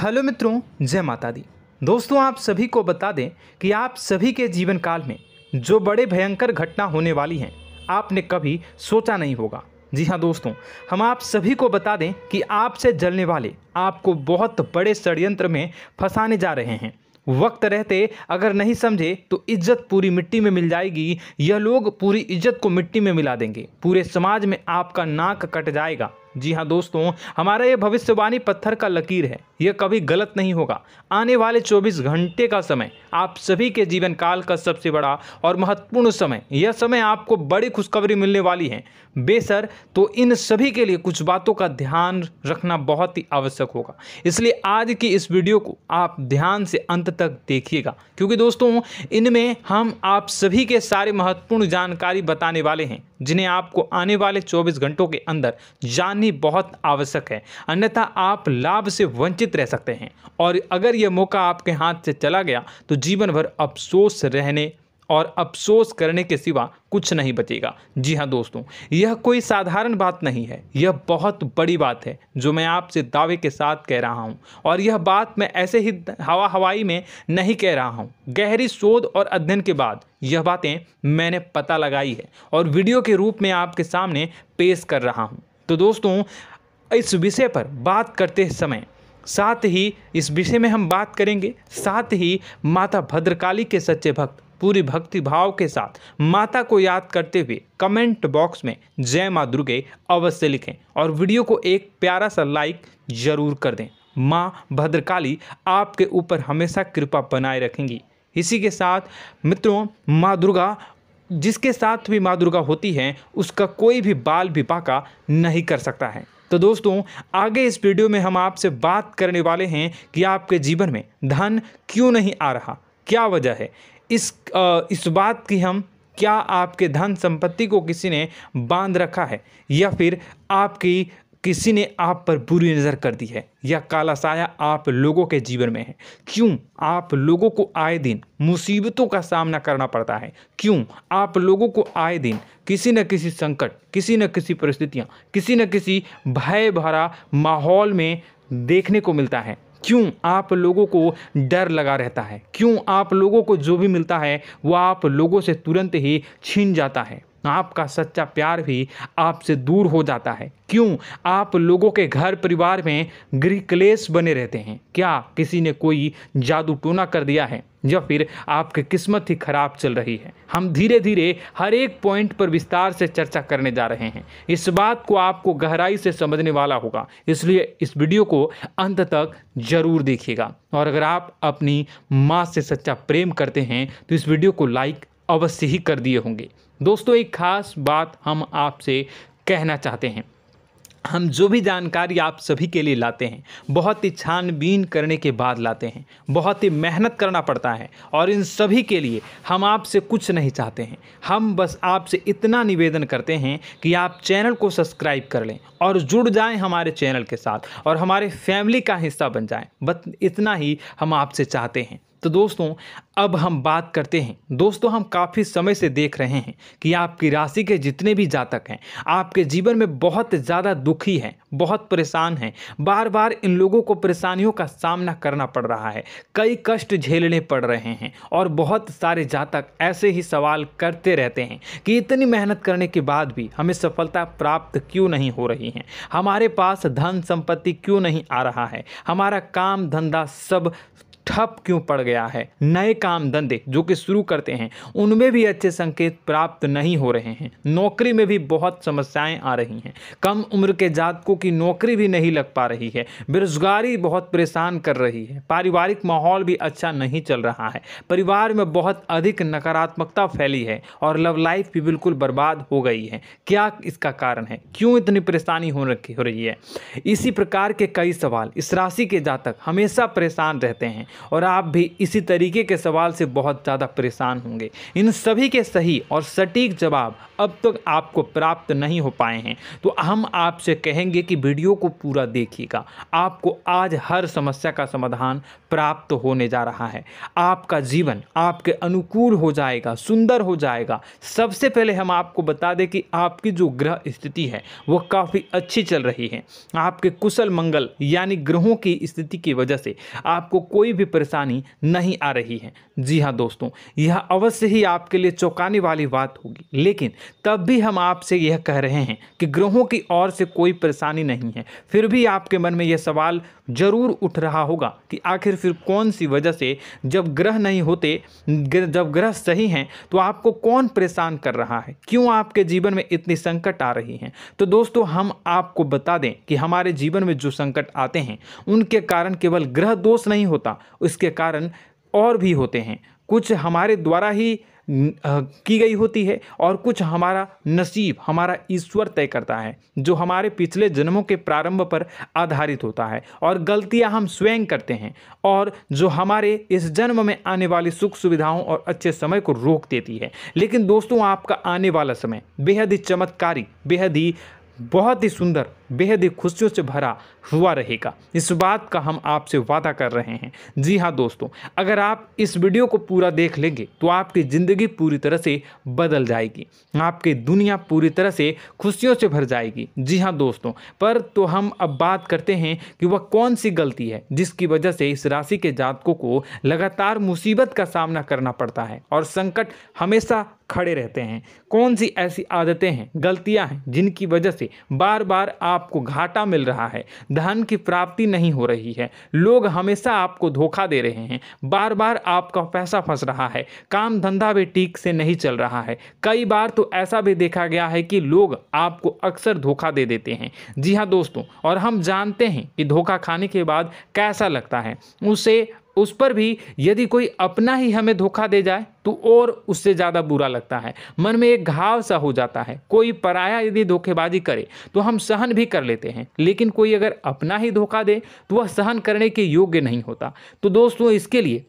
Hello मित्रों, जय माता दी। दोस्तों, आप सभी को बता दें कि आप सभी के जीवन काल में जो बड़े भयंकर घटना होने वाली हैं, आपने कभी सोचा नहीं होगा। जी हाँ दोस्तों, हम आप सभी को बता दें कि आपसे जलने वाले आपको बहुत बड़े षड्यंत्र में फंसाने जा रहे हैं। वक्त रहते अगर नहीं समझे तो इज्जत पूरी मिट्टी में मिल जाएगी। यह लोग पूरी इज्जत को मिट्टी में मिला देंगे। पूरे समाज में आपका नाक कट जाएगा। जी हाँ दोस्तों, हमारा ये भविष्यवाणी पत्थर का लकीर है, यह कभी गलत नहीं होगा। आने वाले 24 घंटे का समय आप सभी के जीवन काल का सबसे बड़ा और महत्वपूर्ण समय। यह समय आपको बड़ी खुशखबरी मिलने वाली है बेसर, तो इन सभी के लिए कुछ बातों का ध्यान रखना बहुत ही आवश्यक होगा। इसलिए आज की इस वीडियो को आप ध्यान से अंत तक देखिएगा, क्योंकि दोस्तों इनमें हम आप सभी के सारे महत्वपूर्ण जानकारी बताने वाले हैं, जिन्हें आपको आने वाले 24 घंटों के अंदर जाननी बहुत आवश्यक है। अन्यथा आप लाभ से वंचित रह सकते हैं, और अगर यह मौका आपके हाथ से चला गया तो जीवन भर अफसोस रहने और अफसोस करने के सिवा कुछ नहीं बचेगा। जी हाँ दोस्तों, यह कोई साधारण बात नहीं है, यह बहुत बड़ी बात है जो मैं आपसे दावे के साथ कह रहा हूँ। और यह बात मैं ऐसे ही हवाई में नहीं कह रहा हूँ। गहरी शोध और अध्ययन के बाद यह बातें मैंने पता लगाई है और वीडियो के रूप में आपके सामने पेश कर रहा हूँ। तो दोस्तों, इस विषय पर बात करते समय साथ ही इस विषय में हम बात करेंगे, साथ ही माता भद्रकाली के सच्चे भक्त पूरी भक्ति भाव के साथ माता को याद करते हुए कमेंट बॉक्स में जय माँ दुर्गे अवश्य लिखें और वीडियो को एक प्यारा सा लाइक जरूर कर दें। माँ भद्रकाली आपके ऊपर हमेशा कृपा बनाए रखेंगी। इसी के साथ मित्रों, माँ दुर्गा, जिसके साथ भी माँ दुर्गा होती हैं, उसका कोई भी बाल भी बांका नहीं कर सकता है। तो दोस्तों, आगे इस वीडियो में हम आपसे बात करने वाले हैं कि आपके जीवन में धन क्यों नहीं आ रहा, क्या वजह है इस बात की। हम क्या आपके धन संपत्ति को किसी ने बांध रखा है, या फिर आपकी किसी ने आप पर बुरी नज़र कर दी है, या काला साया आप लोगों के जीवन में है। क्यों आप लोगों को आए दिन मुसीबतों का सामना करना पड़ता है, क्यों आप लोगों को आए दिन किसी न किसी संकट, किसी न किसी परिस्थितियाँ, किसी न किसी भय भरा माहौल में देखने को मिलता है। क्यों आप लोगों को डर लगा रहता है, क्यों आप लोगों को जो भी मिलता है वह आप लोगों से तुरंत ही छीन जाता है, आपका सच्चा प्यार भी आपसे दूर हो जाता है। क्यों आप लोगों के घर परिवार में गृह क्लेश बने रहते हैं। क्या किसी ने कोई जादू टोना कर दिया है, या फिर आपकी किस्मत ही खराब चल रही है। हम धीरे धीरे हर एक पॉइंट पर विस्तार से चर्चा करने जा रहे हैं। इस बात को आपको गहराई से समझने वाला होगा, इसलिए इस वीडियो को अंत तक जरूर देखिएगा। और अगर आप अपनी माँ से सच्चा प्रेम करते हैं तो इस वीडियो को लाइक अवश्य ही कर दिए होंगे। दोस्तों, एक खास बात हम आपसे कहना चाहते हैं। हम जो भी जानकारी आप सभी के लिए लाते हैं, बहुत ही छानबीन करने के बाद लाते हैं, बहुत ही मेहनत करना पड़ता है, और इन सभी के लिए हम आपसे कुछ नहीं चाहते हैं। हम बस आपसे इतना निवेदन करते हैं कि आप चैनल को सब्सक्राइब कर लें और जुड़ जाएं हमारे चैनल के साथ और हमारे फैमिली का हिस्सा बन जाएं। बस इतना ही हम आपसे चाहते हैं। तो दोस्तों, अब हम बात करते हैं। दोस्तों, हम काफ़ी समय से देख रहे हैं कि आपकी राशि के जितने भी जातक हैं, आपके जीवन में बहुत ज़्यादा दुखी हैं, बहुत परेशान हैं। बार बार इन लोगों को परेशानियों का सामना करना पड़ रहा है, कई कष्ट झेलने पड़ रहे हैं, और बहुत सारे जातक ऐसे ही सवाल करते रहते हैं कि इतनी मेहनत करने के बाद भी हमें सफलता प्राप्त क्यों नहीं हो रही है, हमारे पास धन संपत्ति क्यों नहीं आ रहा है, हमारा काम धंधा सब ठप क्यों पड़ गया है, नए काम धंधे जो कि शुरू करते हैं उनमें भी अच्छे संकेत प्राप्त नहीं हो रहे हैं, नौकरी में भी बहुत समस्याएं आ रही हैं, कम उम्र के जातकों की नौकरी भी नहीं लग पा रही है, बेरोजगारी बहुत परेशान कर रही है, पारिवारिक माहौल भी अच्छा नहीं चल रहा है, परिवार में बहुत अधिक नकारात्मकता फैली है, और लव लाइफ भी बिल्कुल बर्बाद हो गई है। क्या इसका कारण है, क्यों इतनी परेशानी हो रही है? इसी प्रकार के कई सवाल इस राशि के जातक हमेशा परेशान रहते हैं। और आप भी इसी तरीके के सवाल से बहुत ज़्यादा परेशान होंगे। इन सभी के सही और सटीक जवाब अब तक आपको प्राप्त नहीं हो पाए हैं, तो हम आपसे कहेंगे कि वीडियो को पूरा देखिएगा। आपको आज हर समस्या का समाधान प्राप्त होने जा रहा है। आपका जीवन आपके अनुकूल हो जाएगा, सुंदर हो जाएगा। सबसे पहले हम आपको बता दें कि आपकी जो ग्रह स्थिति है वो काफ़ी अच्छी चल रही है। आपके कुशल मंगल यानी ग्रहों की स्थिति की वजह से आपको कोई भी परेशानी नहीं आ रही है। जी हाँ दोस्तों, यह अवश्य ही आपके लिए चौंकाने वाली बात होगी, लेकिन तब भी हम आपसे यह कह रहे हैं कि ग्रहों की ओर से कोई परेशानी नहीं है। फिर भी आपके मन में यह सवाल जरूर उठ रहा होगा कि आखिर फिर कौन सी वजह से, जब ग्रह नहीं होते, जब ग्रह सही हैं, तो आपको कौन परेशान कर रहा है, क्यों आपके जीवन में इतनी संकट आ रही हैं। तो दोस्तों, हम आपको बता दें कि हमारे जीवन में जो संकट आते हैं उनके कारण केवल ग्रह दोष नहीं होता, उसके कारण और भी होते हैं। कुछ हमारे द्वारा ही की गई होती है और कुछ हमारा नसीब, हमारा ईश्वर तय करता है, जो हमारे पिछले जन्मों के प्रारंभ पर आधारित होता है। और गलतियां हम स्वयं करते हैं और जो हमारे इस जन्म में आने वाली सुख सुविधाओं और अच्छे समय को रोक देती है। लेकिन दोस्तों, आपका आने वाला समय बेहद ही चमत्कारी, बेहद ही बहुत ही सुंदर, बेहद ही खुशियों से भरा हुआ रहेगा। इस बात का हम आपसे वादा कर रहे हैं। जी हाँ दोस्तों, अगर आप इस वीडियो को पूरा देख लेंगे तो आपकी ज़िंदगी पूरी तरह से बदल जाएगी, आपकी दुनिया पूरी तरह से खुशियों से भर जाएगी। जी हाँ दोस्तों, पर तो हम अब बात करते हैं कि वह कौन सी गलती है जिसकी वजह से इस राशि के जातकों को लगातार मुसीबत का सामना करना पड़ता है और संकट हमेशा खड़े रहते हैं। कौन सी ऐसी आदतें हैं, गलतियां हैं जिनकी वजह से बार बार आपको घाटा मिल रहा है, धन की प्राप्ति नहीं हो रही है, लोग हमेशा आपको धोखा दे रहे हैं, बार बार आपका पैसा फंस रहा है, काम धंधा भी ठीक से नहीं चल रहा है। कई बार तो ऐसा भी देखा गया है कि लोग आपको अक्सर धोखा दे देते हैं। जी हाँ दोस्तों, और हम जानते हैं कि धोखा खाने के बाद कैसा लगता है। उस पर भी यदि कोई अपना ही हमें धोखा दे जाए तो और उससे ज़्यादा बुरा लगता है, मन में एक घाव सा हो जाता है। कोई पराया यदि धोखेबाजी करे तो हम सहन भी कर लेते हैं, लेकिन कोई अगर अपना ही धोखा दे तो वह सहन करने के योग्य नहीं होता। तो दोस्तों, इसके लिए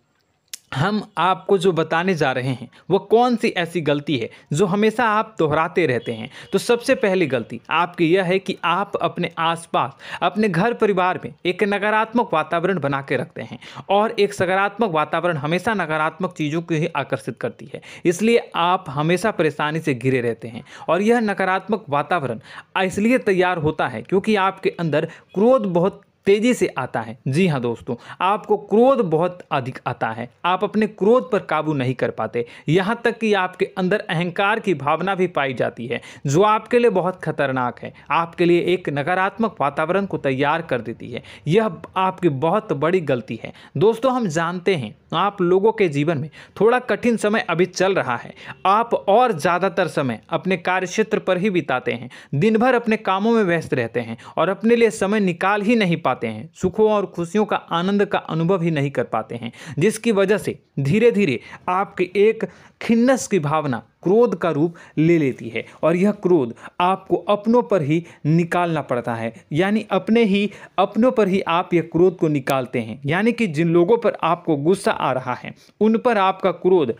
हम आपको जो बताने जा रहे हैं वो कौन सी ऐसी गलती है जो हमेशा आप दोहराते रहते हैं। तो सबसे पहली गलती आपकी यह है कि आप अपने आसपास, अपने घर परिवार में एक नकारात्मक वातावरण बना के रखते हैं, और एक सकारात्मक वातावरण हमेशा नकारात्मक चीज़ों को ही आकर्षित करती है। इसलिए आप हमेशा परेशानी से घिरे रहते हैं, और यह नकारात्मक वातावरण इसलिए तैयार होता है क्योंकि आपके अंदर क्रोध बहुत तेजी से आता है। जी हाँ दोस्तों, आपको क्रोध बहुत अधिक आता है, आप अपने क्रोध पर काबू नहीं कर पाते, यहाँ तक कि आपके अंदर अहंकार की भावना भी पाई जाती है, जो आपके लिए बहुत खतरनाक है, आपके लिए एक नकारात्मक वातावरण को तैयार कर देती है। यह आपकी बहुत बड़ी गलती है। दोस्तों, हम जानते हैं आप लोगों के जीवन में थोड़ा कठिन समय अभी चल रहा है। आप और ज़्यादातर समय अपने कार्यक्षेत्र पर ही बिताते हैं, दिन भर अपने कामों में व्यस्त रहते हैं और अपने लिए समय निकाल ही नहीं पाते हैं, सुखों और खुशियों का आनंद का अनुभव ही नहीं कर पाते हैं, जिसकी वजह से धीरे धीरे आपकी एक खिन्नस की भावना क्रोध का रूप ले लेती है, और यह क्रोध आपको अपनों पर ही निकालना पड़ता है। यानी अपनों पर ही आप यह क्रोध को निकालते हैं। यानी कि जिन लोगों पर आपको गुस्सा आ रहा है उन पर आपका क्रोध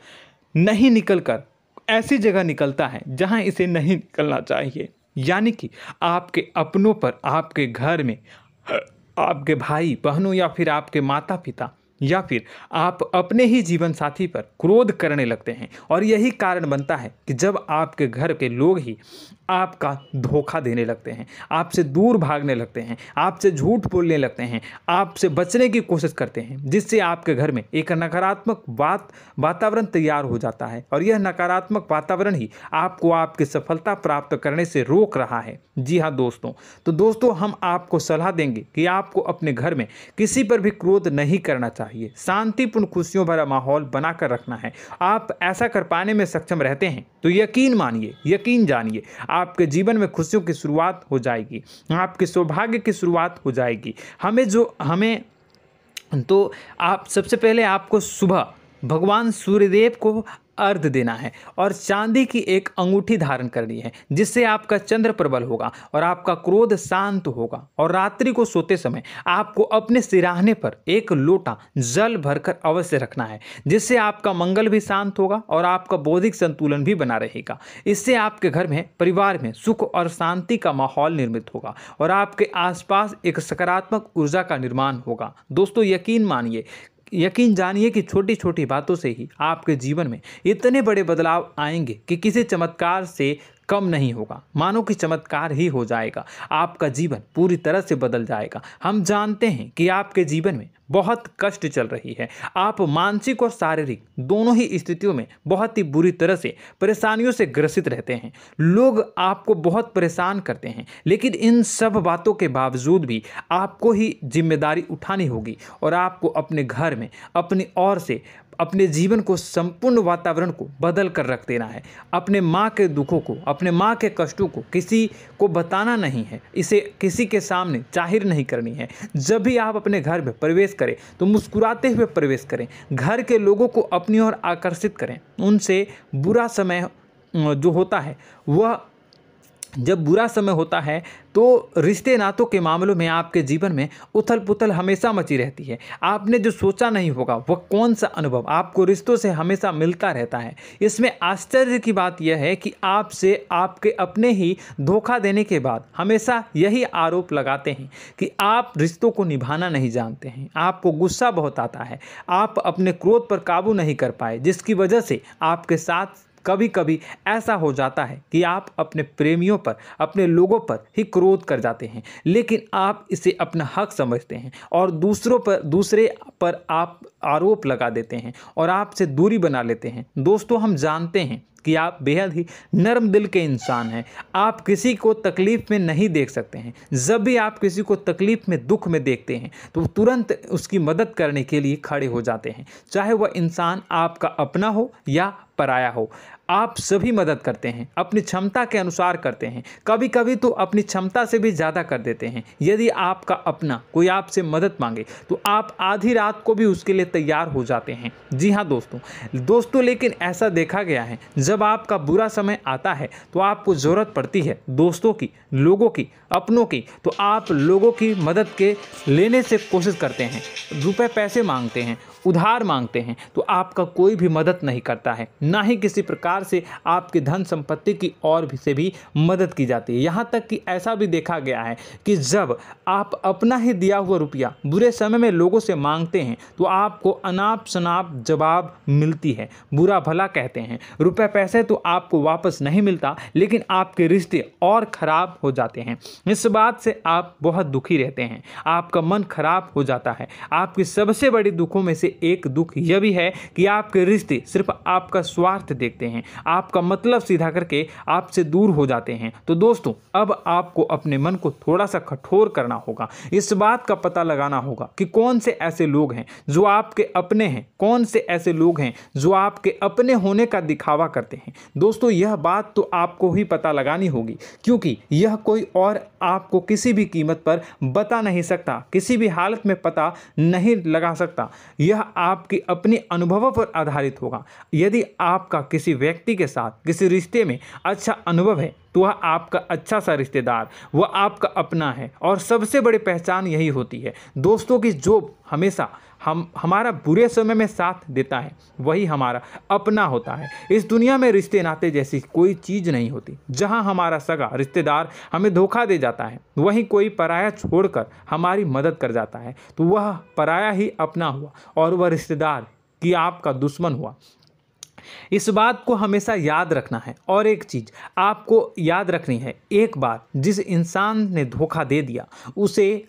नहीं निकलकर ऐसी जगह निकलता है जहां इसे नहीं निकलना चाहिए। यानी कि आपके अपनों पर, आपके घर में आपके भाई बहनों या फिर आपके माता पिता या फिर आप अपने ही जीवन साथी पर क्रोध करने लगते हैं, और यही कारण बनता है कि जब आपके घर के लोग ही आपका धोखा देने लगते हैं, आपसे दूर भागने लगते हैं, आपसे झूठ बोलने लगते हैं, आपसे बचने की कोशिश करते हैं, जिससे आपके घर में एक नकारात्मक वातावरण तैयार हो जाता है, और यह नकारात्मक वातावरण ही आपको आपकी सफलता प्राप्त करने से रोक रहा है। जी हाँ दोस्तों, तो दोस्तों, हम आपको सलाह देंगे कि आपको अपने घर में किसी पर भी क्रोध नहीं करना चाहिए, शांतिपूर्ण खुशियों भरा माहौल बनाकर रखना है। आप ऐसा कर पाने में सक्षम रहते हैं तो यकीन मानिए, यकीन जानिए, आपके जीवन में खुशियों की शुरुआत हो जाएगी, आपके सौभाग्य की शुरुआत हो जाएगी। आप सबसे पहले आपको सुबह भगवान सूर्यदेव को अर्घ देना है और चांदी की एक अंगूठी धारण करनी है, जिससे आपका चंद्र प्रबल होगा और आपका क्रोध शांत होगा। और रात्रि को सोते समय आपको अपने सिराहने पर एक लोटा जल भरकर अवश्य रखना है, जिससे आपका मंगल भी शांत होगा और आपका बौद्धिक संतुलन भी बना रहेगा। इससे आपके घर में, परिवार में सुख और शांति का माहौल निर्मित होगा और आपके आसपास एक सकारात्मक ऊर्जा का निर्माण होगा। दोस्तों यकीन जानिए कि छोटी छोटी बातों से ही आपके जीवन में इतने बड़े बदलाव आएंगे कि किसी चमत्कार से कम नहीं होगा। मानो कि चमत्कार ही हो जाएगा, आपका जीवन पूरी तरह से बदल जाएगा। हम जानते हैं कि आपके जीवन में बहुत कष्ट चल रही है, आप मानसिक और शारीरिक दोनों ही स्थितियों में बहुत ही बुरी तरह से परेशानियों से ग्रसित रहते हैं। लोग आपको बहुत परेशान करते हैं, लेकिन इन सब बातों के बावजूद भी आपको ही जिम्मेदारी उठानी होगी और आपको अपने घर में अपनी ओर से अपने जीवन को, संपूर्ण वातावरण को बदल कर रख देना है। अपने माँ के दुखों को, अपने माँ के कष्टों को किसी को बताना नहीं है, इसे किसी के सामने जाहिर नहीं करनी है। जब भी आप अपने घर में प्रवेश करें तो मुस्कुराते हुए प्रवेश करें, घर के लोगों को अपनी ओर आकर्षित करें। उनसे बुरा समय जो होता है वह जब बुरा समय होता है तो रिश्ते नातों के मामलों में आपके जीवन में उथल पुथल हमेशा मची रहती है। आपने जो सोचा नहीं होगा वह कौन सा अनुभव आपको रिश्तों से हमेशा मिलता रहता है। इसमें आश्चर्य की बात यह है कि आपसे आपके अपने ही धोखा देने के बाद हमेशा यही आरोप लगाते हैं कि आप रिश्तों को निभाना नहीं जानते हैं। आपको गुस्सा बहुत आता है, आप अपने क्रोध पर काबू नहीं कर पाए, जिसकी वजह से आपके साथ कभी कभी ऐसा हो जाता है कि आप अपने प्रेमियों पर, अपने लोगों पर ही क्रोध कर जाते हैं, लेकिन आप इसे अपना हक समझते हैं और दूसरे पर आप आरोप लगा देते हैं और आपसे दूरी बना लेते हैं। दोस्तों हम जानते हैं कि आप बेहद ही नर्म दिल के इंसान हैं। आप किसी को तकलीफ़ में नहीं देख सकते हैं। जब भी आप किसी को तकलीफ़ में, दुख में देखते हैं तो तुरंत उसकी मदद करने के लिए खड़े हो जाते हैं, चाहे वह इंसान आपका अपना हो या पराया हो। आप सभी मदद करते हैं, अपनी क्षमता के अनुसार करते हैं, कभी कभी तो अपनी क्षमता से भी ज़्यादा कर देते हैं। यदि आपका अपना कोई आपसे मदद मांगे तो आप आधी रात को भी उसके लिए तैयार हो जाते हैं। जी हाँ दोस्तों, लेकिन ऐसा देखा गया है जब आपका बुरा समय आता है तो आपको ज़रूरत पड़ती है दोस्तों की, लोगों की, अपनों की, तो आप लोगों की मदद के लेने से कोशिश करते हैं, रुपए पैसे मांगते हैं, उधार मांगते हैं, तो आपका कोई भी मदद नहीं करता है, ना ही किसी प्रकार से आपकी धन संपत्ति की और भी से भी मदद की जाती है। यहाँ तक कि ऐसा भी देखा गया है कि जब आप अपना ही दिया हुआ रुपया बुरे समय में लोगों से मांगते हैं तो आपको अनाप शनाप जवाब मिलती है, बुरा भला कहते हैं। रुपए पैसे तो आपको वापस नहीं मिलता, लेकिन आपके रिश्ते और खराब हो जाते हैं। इस बात से आप बहुत दुखी रहते हैं, आपका मन खराब हो जाता है। आपकी सबसे बड़ी दुखों में से एक दुख यह भी है कि आपके रिश्ते सिर्फ आपका स्वार्थ देखते हैं, आपका मतलब सीधा करके आपसे दूर हो जाते हैं। तो दोस्तों अब आपको अपने मन को थोड़ा सा कठोर करना होगा, इस बात का पता लगाना होगा कि कौन से ऐसे लोग हैं जो आपके अपने हैं, कौन से ऐसे लोग हैं जो आपके अपने होने का दिखावा करते हैं। दोस्तों यह बात तो आपको ही पता लगानी होगी, क्योंकि यह कोई और आपको किसी भी कीमत पर बता नहीं सकता, किसी भी हालत में पता नहीं लगा सकता। यह आपके अपने अनुभवों पर आधारित होगा। यदि आपका किसी व्यक्ति के साथ किसी रिश्ते में अच्छा अनुभव है तो वह आपका अच्छा सा रिश्तेदार, वह आपका अपना है। और सबसे बड़ी पहचान यही होती है दोस्तों की जो हमेशा हमारा बुरे समय में साथ देता है वही हमारा अपना होता है। इस दुनिया में रिश्ते नाते जैसी कोई चीज़ नहीं होती। जहां हमारा सगा रिश्तेदार हमें धोखा दे जाता है, वहीं कोई पराया छोड़कर हमारी मदद कर जाता है तो वह पराया ही अपना हुआ और वह रिश्तेदार की आपका दुश्मन हुआ। इस बात को हमेशा याद रखना है। और एक चीज़ आपको याद रखनी है, एक बार जिस इंसान ने धोखा दे दिया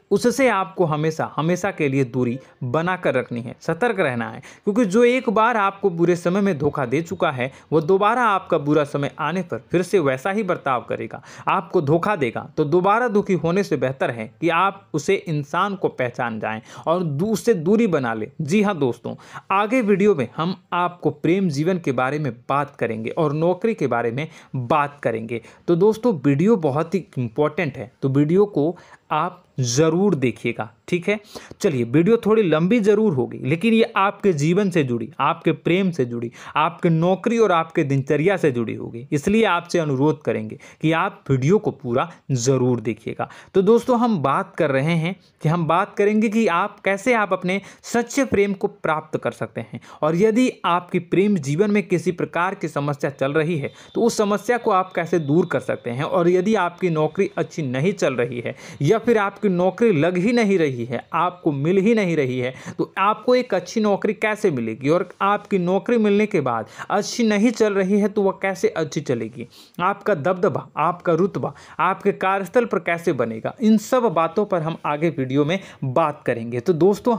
उससे आपको हमेशा हमेशा के लिए दूरी बना कर रखनी है, सतर्क रहना है। क्योंकि जो एक बार आपको बुरे समय में धोखा दे चुका है वह दोबारा आपका बुरा समय आने पर फिर से वैसा ही बर्ताव करेगा, आपको धोखा देगा। तो दोबारा दुखी होने से बेहतर है कि आप उसे इंसान को पहचान जाएं और उससे दूरी बना लें। जी हाँ दोस्तों, आगे वीडियो में हम आपको प्रेम जीवन के बारे में बात करेंगे और नौकरी के बारे में बात करेंगे। तो दोस्तों वीडियो बहुत ही इम्पोर्टेंट है, तो वीडियो को आप ज़रूर देखिएगा, ठीक है। चलिए, वीडियो थोड़ी लंबी ज़रूर होगी, लेकिन ये आपके जीवन से जुड़ी, आपके प्रेम से जुड़ी, आपके नौकरी और आपके दिनचर्या से जुड़ी होगी, इसलिए आपसे अनुरोध करेंगे कि आप वीडियो को पूरा ज़रूर देखिएगा। तो दोस्तों, हम बात कर रहे हैं कि हम बात करेंगे कि आप कैसे आप अपने सच्चे प्रेम को प्राप्त कर सकते हैं, और यदि आपकी प्रेम जीवन में किसी प्रकार की समस्या चल रही है तो उस समस्या को आप कैसे दूर कर सकते हैं, और यदि आपकी नौकरी अच्छी नहीं चल रही है या फिर आपकी नौकरी लग ही नहीं रही है, आपको मिल ही नहीं रही है, तो आपको एक अच्छी नौकरी कैसे मिलेगी, और आपकी नौकरी मिलने के बाद अच्छी नहीं चल रही है तो वह कैसे अच्छी चलेगी, आपका दबदबा, आपका रुतबा आपके कार्यस्थल पर कैसे बनेगा, इन सब बातों पर हम आगे वीडियो में बात करेंगे। तो दोस्तों,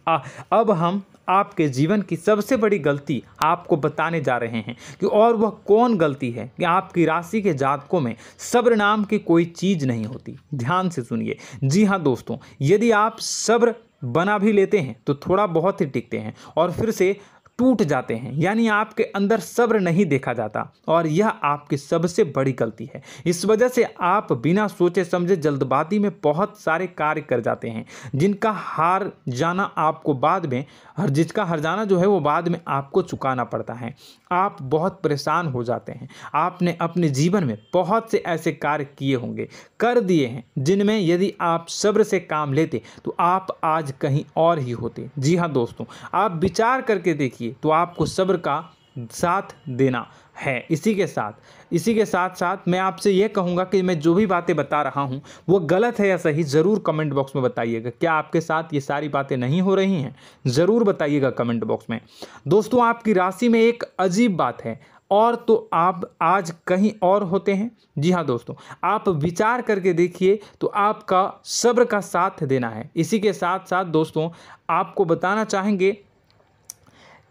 अब हम आपके जीवन की सबसे बड़ी गलती आपको बताने जा रहे हैं कि और वह कौन गलती है कि आपकी राशि के जातकों में सब्र नाम की कोई चीज़ नहीं होती। ध्यान से सुनिए। जी हाँ दोस्तों, यदि आप सब्र बना भी लेते हैं तो थोड़ा बहुत ही टिकते हैं और फिर से टूट जाते हैं, यानी आपके अंदर सब्र नहीं देखा जाता, और यह आपकी सबसे बड़ी गलती है। इस वजह से आप बिना सोचे समझे जल्दबाजी में बहुत सारे कार्य कर जाते हैं, जिनका हार जाना आपको बाद में, जिसका हर जाना जो है वो बाद में आपको चुकाना पड़ता है। आप बहुत परेशान हो जाते हैं। आपने अपने जीवन में बहुत से ऐसे कार्य किए होंगे, कर दिए हैं, जिनमें यदि आप सब्र से काम लेते तो आप आज कहीं और ही होते। जी हाँ दोस्तों, आप विचार करके देखिए तो आपको सब्र का साथ देना है। इसी के साथ साथ मैं आपसे ये कहूँगा कि मैं जो भी बातें बता रहा हूँ वो गलत है या सही, ज़रूर कमेंट बॉक्स में बताइएगा। क्या आपके साथ ये सारी बातें नहीं हो रही हैं, ज़रूर बताइएगा कमेंट बॉक्स में। दोस्तों, आपकी राशि में एक अजीब बात है, और तो आप आज कहीं और होते हैं। जी हाँ दोस्तों, आप विचार करके देखिए तो आपका सब्र का साथ देना है। इसी के साथ साथ दोस्तों, आपको बताना चाहेंगे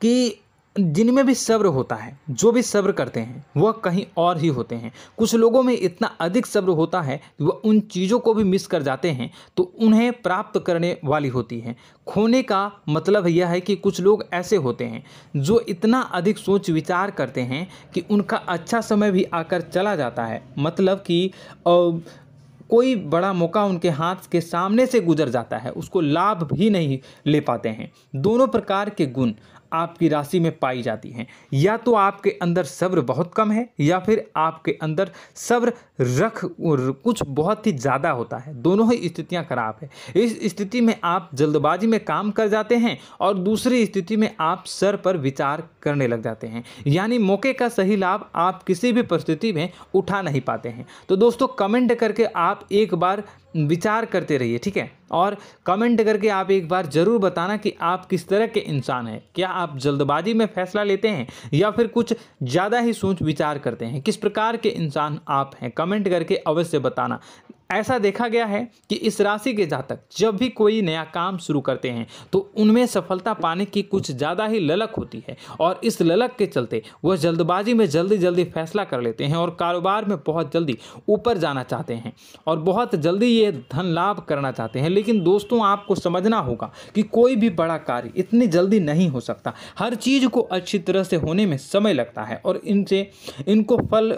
कि जिनमें भी सब्र होता है, जो भी सब्र करते हैं वह कहीं और ही होते हैं। कुछ लोगों में इतना अधिक सब्र होता है कि वह उन चीज़ों को भी मिस कर जाते हैं तो उन्हें प्राप्त करने वाली होती हैं। खोने का मतलब यह है कि कुछ लोग ऐसे होते हैं जो इतना अधिक सोच विचार करते हैं कि उनका अच्छा समय भी आकर चला जाता है, मतलब कि कोई बड़ा मौका उनके हाथ के सामने से गुजर जाता है, उसको लाभ भी नहीं ले पाते हैं। दोनों प्रकार के गुण आपकी राशि में पाई जाती हैं। या तो आपके अंदर सब्र बहुत कम है, या फिर आपके अंदर सब्र कुछ बहुत ही ज़्यादा होता है। दोनों ही स्थितियां खराब है। इस स्थिति में आप जल्दबाजी में काम कर जाते हैं, और दूसरी स्थिति में आप सर पर विचार करने लग जाते हैं, यानी मौके का सही लाभ आप किसी भी परिस्थिति में उठा नहीं पाते हैं। तो दोस्तों, कमेंट करके आप एक बार विचार करते रहिए, ठीक है, और कमेंट करके आप एक बार ज़रूर बताना कि आप किस तरह के इंसान हैं। क्या आप जल्दबाजी में फैसला लेते हैं या फिर कुछ ज़्यादा ही सोच विचार करते हैं? किस प्रकार के इंसान आप हैं, कमेंट करके अवश्य बताना। ऐसा देखा गया है कि इस राशि के जातक जब भी कोई नया काम शुरू करते हैं तो उनमें सफलता पाने की कुछ ज़्यादा ही ललक होती है, और इस ललक के चलते वह जल्दबाजी में जल्दी फैसला कर लेते हैं, और कारोबार में बहुत जल्दी ऊपर जाना चाहते हैं, और बहुत जल्दी ये धन लाभ करना चाहते हैं। लेकिन दोस्तों, आपको समझना होगा कि कोई भी बड़ा कार्य इतनी जल्दी नहीं हो सकता। हर चीज़ को अच्छी तरह से होने में समय लगता है, और इनको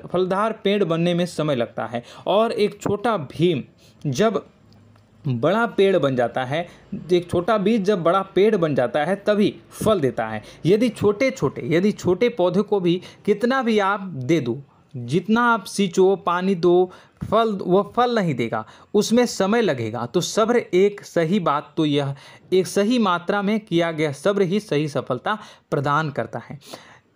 फलदार पेड़ बनने में समय लगता है। और एक छोटा भीम जब बड़ा पेड़ बन जाता है, एक छोटा बीज जब बड़ा पेड़ बन जाता है तभी फल देता है। यदि छोटे पौधे को भी कितना भी आप दे दो, जितना आप सींचो, पानी दो, वह फल नहीं देगा, उसमें समय लगेगा। तो सब्र एक सही बात, तो यह एक सही मात्रा में किया गया सब्र ही सही सफलता प्रदान करता है,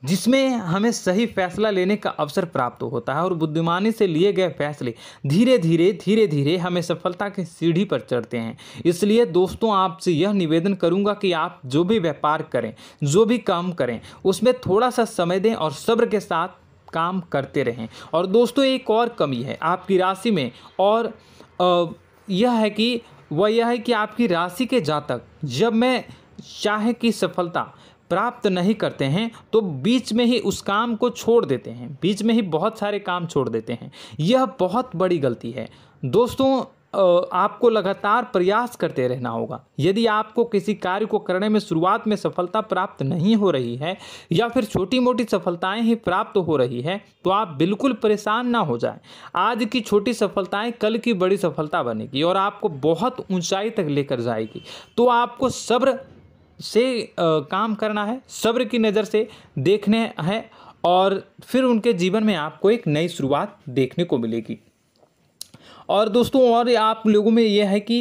जिसमें हमें सही फैसला लेने का अवसर प्राप्त होता है, और बुद्धिमानी से लिए गए फैसले धीरे धीरे हमें सफलता की सीढ़ी पर चढ़ते हैं। इसलिए दोस्तों, आपसे यह निवेदन करूंगा कि आप जो भी व्यापार करें, जो भी काम करें, उसमें थोड़ा सा समय दें और सब्र के साथ काम करते रहें। और दोस्तों, एक और कमी है आपकी राशि में, और यह है कि आपकी राशि के जातक जब मैं चाहे कि सफलता प्राप्त नहीं करते हैं तो बीच में ही उस काम को छोड़ देते हैं, बीच में ही बहुत सारे काम छोड़ देते हैं। यह बहुत बड़ी गलती है दोस्तों। आपको लगातार प्रयास करते रहना होगा। यदि आपको किसी कार्य को करने में शुरुआत में सफलता प्राप्त नहीं हो रही है या फिर छोटी मोटी सफलताएं ही प्राप्त हो रही है तो आप बिल्कुल परेशान ना हो जाएं। आज की छोटी सफलताएं कल की बड़ी सफलता बनेगी और आपको बहुत ऊंचाई तक लेकर जाएगी। तो आपको सब्र से काम करना है, सब्र की नज़र से देखने हैं और फिर उनके जीवन में आपको एक नई शुरुआत देखने को मिलेगी। और दोस्तों और आप लोगों में यह है कि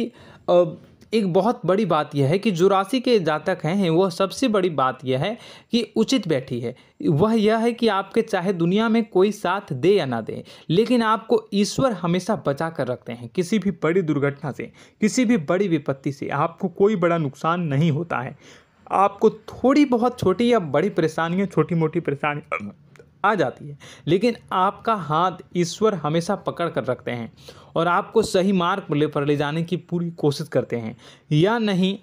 एक बहुत बड़ी बात यह है कि जो राशि के जातक हैं वह सबसे बड़ी बात यह है कि उचित बैठी है। वह यह है कि आपके चाहे दुनिया में कोई साथ दे या ना दे, लेकिन आपको ईश्वर हमेशा बचा कर रखते हैं। किसी भी बड़ी दुर्घटना से, किसी भी बड़ी विपत्ति से आपको कोई बड़ा नुकसान नहीं होता है। आपको थोड़ी बहुत छोटी या बड़ी परेशानियाँ, छोटी मोटी परेशानी आ जाती है, लेकिन आपका हाथ ईश्वर हमेशा पकड़ कर रखते हैं और आपको सही मार्ग पर ले जाने की पूरी कोशिश करते हैं। या नहीं,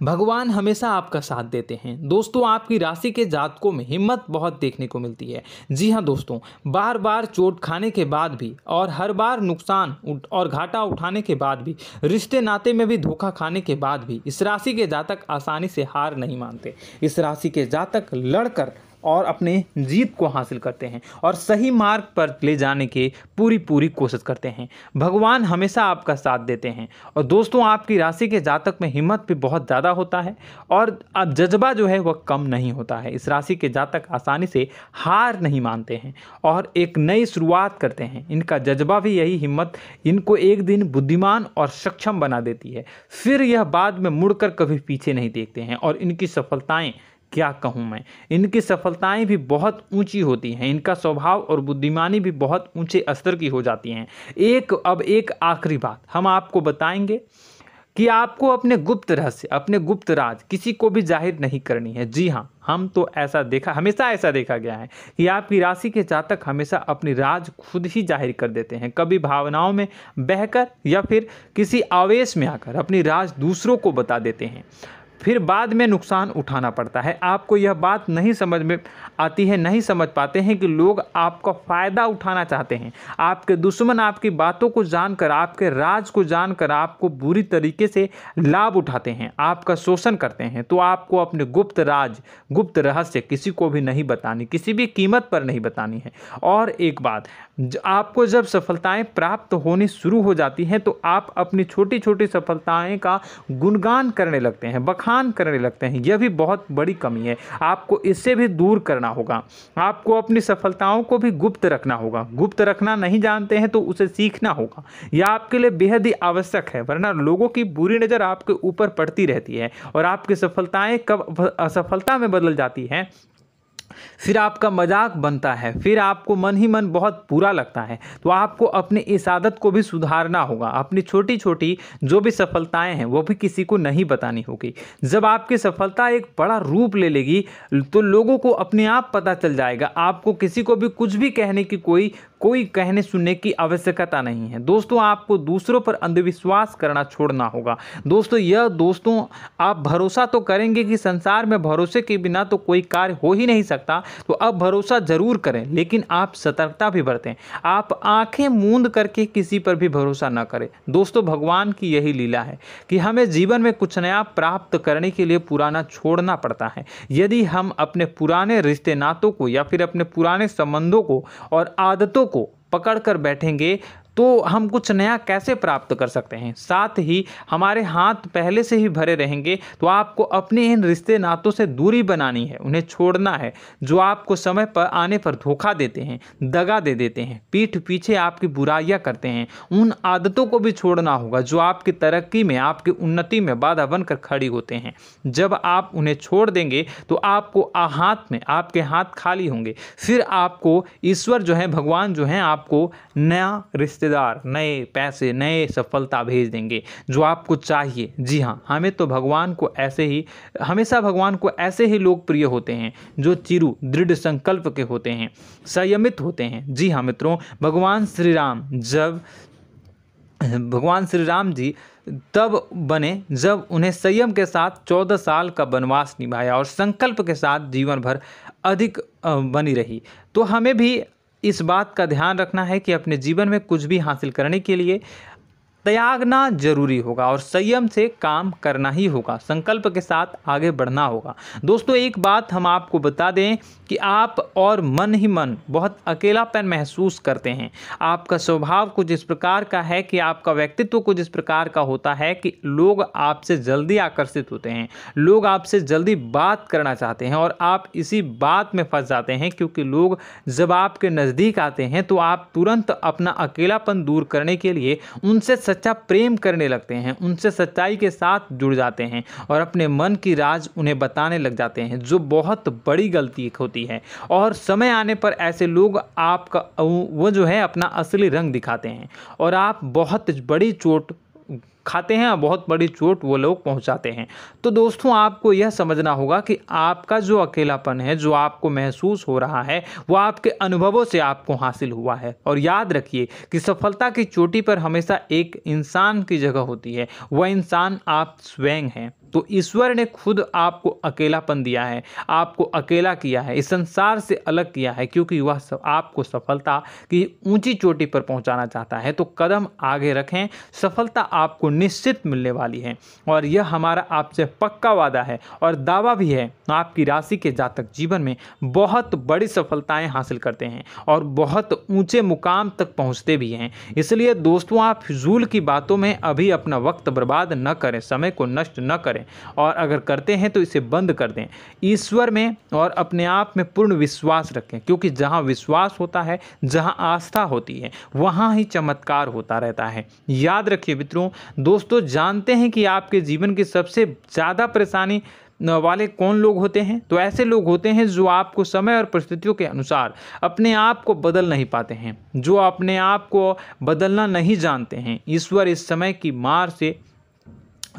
भगवान हमेशा आपका साथ देते हैं। दोस्तों आपकी राशि के जातकों में हिम्मत बहुत देखने को मिलती है। जी हाँ दोस्तों, बार बार चोट खाने के बाद भी और हर बार नुकसान और घाटा उठाने के बाद भी, रिश्ते नाते में भी धोखा खाने के बाद भी इस राशि के जातक आसानी से हार नहीं मानते। इस राशि के जातक लड़कर और अपने जीत को हासिल करते हैं और सही मार्ग पर ले जाने की पूरी कोशिश करते हैं। भगवान हमेशा आपका साथ देते हैं। और दोस्तों आपकी राशि के जातक में हिम्मत भी बहुत ज़्यादा होता है और अब जज्बा जो है वह कम नहीं होता है। इस राशि के जातक आसानी से हार नहीं मानते हैं और एक नई शुरुआत करते हैं। इनका जज्बा भी यही हिम्मत इनको एक दिन बुद्धिमान और सक्षम बना देती है। फिर यह बाद में मुड़कर कभी पीछे नहीं देखते हैं और इनकी सफलताएं, क्या कहूँ मैं, इनकी सफलताएं भी बहुत ऊंची होती हैं। इनका स्वभाव और बुद्धिमानी भी बहुत ऊंचे स्तर की हो जाती हैं। अब एक आखिरी बात हम आपको बताएंगे कि आपको अपने गुप्त रहस्य, अपने गुप्त राज किसी को भी जाहिर नहीं करनी है। जी हाँ, हमेशा ऐसा देखा गया है कि आपकी राशि के जातक हमेशा अपनी राज खुद ही जाहिर कर देते हैं। कभी भावनाओं में बहकर या फिर किसी आवेश में आकर अपनी राज दूसरों को बता देते हैं, फिर बाद में नुकसान उठाना पड़ता है। आपको यह बात नहीं समझ में आती है, नहीं समझ पाते हैं कि लोग आपका फ़ायदा उठाना चाहते हैं। आपके दुश्मन आपकी बातों को जानकर, आपके राज को जानकर आपको बुरी तरीके से लाभ उठाते हैं, आपका शोषण करते हैं। तो आपको अपने गुप्त राज, गुप्त रहस्य किसी को भी नहीं बतानी, किसी भी कीमत पर नहीं बतानी है। और एक बात, आपको जब सफलताएं प्राप्त होनी शुरू हो जाती हैं तो आप अपनी छोटी छोटी सफलताएं का गुणगान करने लगते हैं, बखान करने लगते हैं। यह भी बहुत बड़ी कमी है, आपको इससे भी दूर करना होगा। आपको अपनी सफलताओं को भी गुप्त रखना होगा। गुप्त रखना नहीं जानते हैं तो उसे सीखना होगा। यह आपके लिए बेहद ही आवश्यक है, वरना लोगों की बुरी नज़र आपके ऊपर पड़ती रहती है और आपकी सफलताएं कब असफलता में बदल जाती हैं, फिर आपका मजाक बनता है, फिर आपको मन ही मन बहुत बुरा लगता है। तो आपको अपनी इस आदत को भी सुधारना होगा। अपनी छोटी छोटी जो भी सफलताएं हैं वो भी किसी को नहीं बतानी होगी। जब आपकी सफलता एक बड़ा रूप ले लेगी तो लोगों को अपने आप पता चल जाएगा। आपको किसी को भी कुछ भी कहने की कोई कहने सुनने की आवश्यकता नहीं है। दोस्तों आपको दूसरों पर अंधविश्वास करना छोड़ना होगा। दोस्तों आप भरोसा तो करेंगे कि संसार में भरोसे के बिना तो कोई कार्य हो ही नहीं सकता, तो अब भरोसा जरूर करें, लेकिन आप सतर्कता भी बरतें। आप आंखें मूंद करके किसी पर भी भरोसा न करें। दोस्तों भगवान की यही लीला है कि हमें जीवन में कुछ नया प्राप्त करने के लिए पुराना छोड़ना पड़ता है। यदि हम अपने पुराने रिश्ते नातों को या फिर अपने पुराने संबंधों को और आदतों को पकड़ कर बैठेंगे तो हम कुछ नया कैसे प्राप्त कर सकते हैं। साथ ही हमारे हाथ पहले से ही भरे रहेंगे। तो आपको अपने इन रिश्ते नातों से दूरी बनानी है, उन्हें छोड़ना है। जो आपको समय पर आने पर धोखा देते हैं, दगा दे देते हैं, पीठ पीछे आपकी बुराइयां करते हैं, उन आदतों को भी छोड़ना होगा जो आपकी तरक्की में, आपकी उन्नति में बाधा बनकर खड़ी होते हैं। जब आप उन्हें छोड़ देंगे तो आपको आपके हाथ खाली होंगे। फिर आपको ईश्वर जो है, भगवान जो है, आपको नया रिश्तेदार, नए पैसे, नए सफलता भेज देंगे जो आपको चाहिए। जी हाँ, हमेशा भगवान को ऐसे ही लोग प्रिय होते हैं जो चिरु दृढ़ संकल्प के होते हैं, संयमित होते हैं। जी हाँ मित्रों, भगवान श्री राम जी तब बने जब उन्हें संयम के साथ 14 साल का वनवास निभाया और संकल्प के साथ जीवन भर अधिक बनी रही। तो हमें भी इस बात का ध्यान रखना है कि अपने जीवन में कुछ भी हासिल करने के लिए त्यागना जरूरी होगा और संयम से काम करना ही होगा, संकल्प के साथ आगे बढ़ना होगा। दोस्तों एक बात हम आपको बता दें कि आप और मन ही मन बहुत अकेलापन महसूस करते हैं। आपका स्वभाव कुछ इस प्रकार का है कि आपका व्यक्तित्व कुछ इस प्रकार का होता है कि लोग आपसे जल्दी आकर्षित होते हैं, लोग आपसे जल्दी बात करना चाहते हैं और आप इसी बात में फंस जाते हैं, क्योंकि लोग जब आपके नज़दीक आते हैं तो आप तुरंत अपना अकेलापन दूर करने के लिए उनसे सच्चा प्रेम करने लगते हैं, उनसे सच्चाई के साथ जुड़ जाते हैं और अपने मन की राज उन्हें बताने लग जाते हैं, जो बहुत बड़ी गलती होती है। और समय आने पर ऐसे लोग आपका वो जो है अपना असली रंग दिखाते हैं और आप बहुत बड़ी चोट खाते हैं और बहुत बड़ी चोट वो लोग पहुंचाते हैं। तो दोस्तों आपको यह समझना होगा कि आपका जो अकेलापन है, जो आपको महसूस हो रहा है, वो आपके अनुभवों से आपको हासिल हुआ है। और याद रखिए कि सफलता की चोटी पर हमेशा एक इंसान की जगह होती है, वह इंसान आप स्वयं हैं। तो ईश्वर ने खुद आपको अकेलापन दिया है, आपको अकेला किया है, इस संसार से अलग किया है, क्योंकि वह आपको सफलता की ऊंची चोटी पर पहुंचाना चाहता है। तो कदम आगे रखें, सफलता आपको निश्चित मिलने वाली है और यह हमारा आपसे पक्का वादा है और दावा भी है। आपकी राशि के जातक जीवन में बहुत बड़ी सफलताएं हासिल करते हैं और बहुत ऊंचे मुकाम तक पहुंचते भी हैं। इसलिए दोस्तों आप फिजूल की बातों में अभी अपना वक्त बर्बाद न करें, समय को नष्ट न करें और अगर करते हैं तो इसे बंद कर दें। ईश्वर में और अपने आप में पूर्ण विश्वास रखें, क्योंकि जहां विश्वास होता है, जहां आस्था होती है, वहां ही चमत्कार होता रहता है। याद रखिए मित्रों, दोस्तों जानते हैं कि आपके जीवन की सबसे ज़्यादा परेशानी वाले कौन लोग होते हैं? तो ऐसे लोग होते हैं जो आपको समय और परिस्थितियों के अनुसार अपने आप को बदल नहीं पाते हैं, जो अपने आप को बदलना नहीं जानते हैं। ईश्वर इस समय की मार से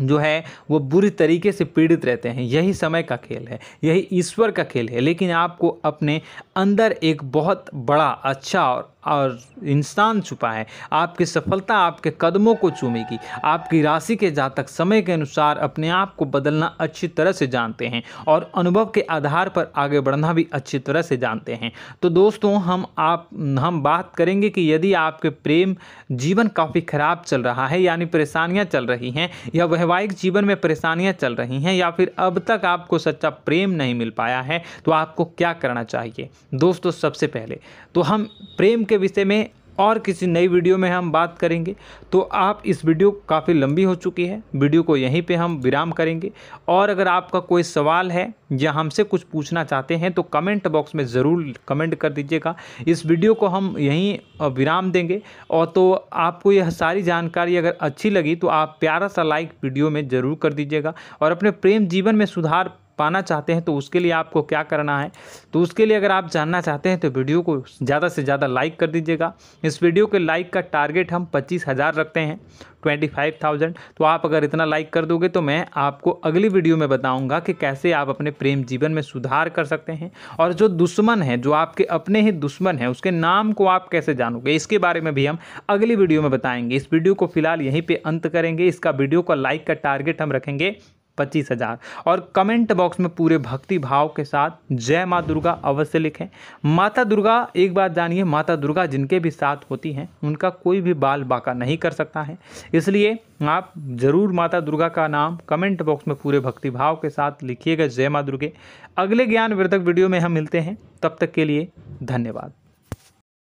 जो है वो बुरी तरीके से पीड़ित रहते हैं। यही समय का खेल है, यही ईश्वर का खेल है। लेकिन आपको अपने अंदर एक बहुत बड़ा अच्छा और इंसान छुपा है। आपकी सफलता आपके कदमों को चूमेगी। आपकी राशि के जातक समय के अनुसार अपने आप को बदलना अच्छी तरह से जानते हैं और अनुभव के आधार पर आगे बढ़ना भी अच्छी तरह से जानते हैं। तो दोस्तों हम बात करेंगे कि यदि आपके प्रेम जीवन काफ़ी खराब चल रहा है, यानी परेशानियां चल रही हैं, या वैवाहिक जीवन में परेशानियां चल रही हैं, या फिर अब तक आपको सच्चा प्रेम नहीं मिल पाया है, तो आपको क्या करना चाहिए। दोस्तों सबसे पहले तो हम प्रेम के विषय में और किसी नई वीडियो में हम बात करेंगे। तो आप इस वीडियो काफ़ी लंबी हो चुकी है, वीडियो को यहीं पे हम विराम करेंगे। और अगर आपका कोई सवाल है या हमसे कुछ पूछना चाहते हैं तो कमेंट बॉक्स में ज़रूर कमेंट कर दीजिएगा। इस वीडियो को हम यहीं विराम देंगे। और तो आपको यह सारी जानकारी अगर अच्छी लगी तो आप प्यारा सा लाइक वीडियो में ज़रूर कर दीजिएगा। और अपने प्रेम जीवन में सुधार पाना चाहते हैं तो उसके लिए आपको क्या करना है, तो उसके लिए अगर आप जानना चाहते हैं तो वीडियो को ज़्यादा से ज़्यादा लाइक कर दीजिएगा। इस वीडियो के लाइक का टारगेट हम 25,000 रखते हैं, 25,000। तो आप अगर इतना लाइक कर दोगे तो मैं आपको अगली वीडियो में बताऊंगा कि कैसे आप अपने प्रेम जीवन में सुधार कर सकते हैं। और जो दुश्मन है, जो आपके अपने ही दुश्मन है, उसके नाम को आप कैसे जानोगे, इसके बारे में भी हम अगली वीडियो में बताएंगे। इस वीडियो को फिलहाल यहीं पर अंत करेंगे। इसका वीडियो का लाइक का टारगेट हम रखेंगे 25,000। और कमेंट बॉक्स में पूरे भक्ति भाव के साथ जय माँ दुर्गा अवश्य लिखें। माता दुर्गा, एक बात जानिए, माता दुर्गा जिनके भी साथ होती हैं उनका कोई भी बाल बाका नहीं कर सकता है। इसलिए आप ज़रूर माता दुर्गा का नाम कमेंट बॉक्स में पूरे भक्ति भाव के साथ लिखिएगा, जय माँ दुर्गे। अगले ज्ञानवर्धक वीडियो में हम मिलते हैं, तब तक के लिए धन्यवाद।